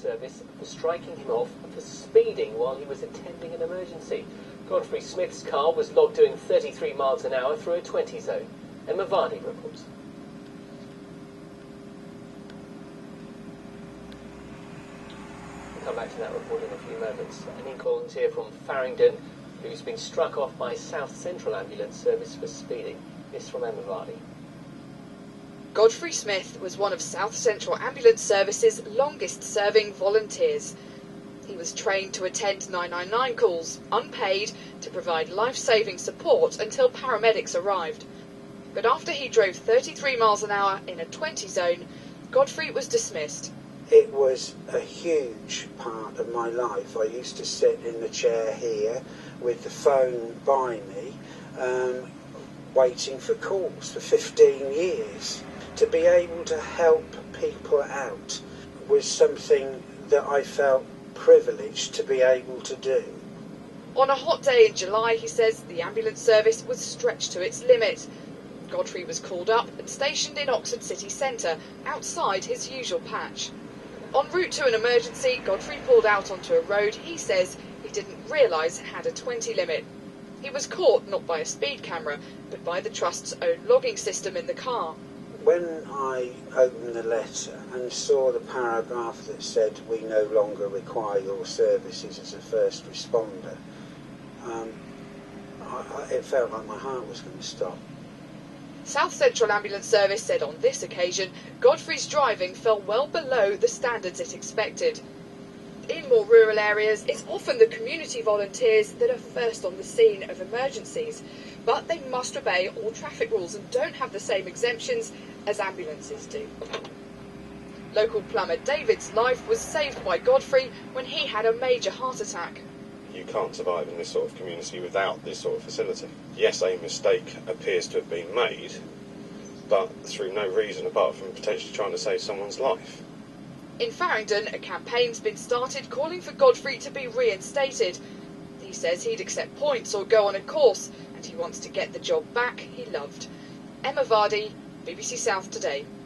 service for striking him off for speeding while he was attending an emergency. Godfrey Smith's car was logged doing 33 miles an hour through a 20 zone. Emma Vardy reports. We'll come back to that report in a few moments. An in-volunteer from Faringdon who's been struck off by South Central Ambulance Service for speeding. This from Emma Vardy. Godfrey Smith was one of South Central Ambulance Service's longest-serving volunteers. He was trained to attend 999 calls, unpaid, to provide life-saving support until paramedics arrived. But after he drove 33 miles an hour in a 20 zone, Godfrey was dismissed. It was a huge part of my life. I used to sit in the chair here with the phone by me, waiting for calls for 15 years. To be able to help people out was something that I felt privileged to be able to do. On a hot day in July, he says, the ambulance service was stretched to its limit. Godfrey was called up and stationed in Oxford city centre, outside his usual patch. En route to an emergency, Godfrey pulled out onto a road he says he didn't realise had a 20 limit. He was caught not by a speed camera, but by the Trust's own logging system in the car. When I opened the letter and saw the paragraph that said we no longer require your services as a first responder, it felt like my heart was going to stop. South Central Ambulance Service said on this occasion Godfrey's driving fell well below the standards it expected. In more rural areas, it's often the community volunteers that are first on the scene of emergencies, but they must obey all traffic rules and don't have the same exemptions as ambulances do. Local plumber David's life was saved by Godfrey when he had a major heart attack. You can't survive in this sort of community without this sort of facility. Yes, a mistake appears to have been made, but through no reason apart from potentially trying to save someone's life. In Faringdon, a campaign's been started calling for Godfrey to be reinstated. He says he'd accept points or go on a course, and he wants to get the job back he loved. Emma Vardy, BBC South Today.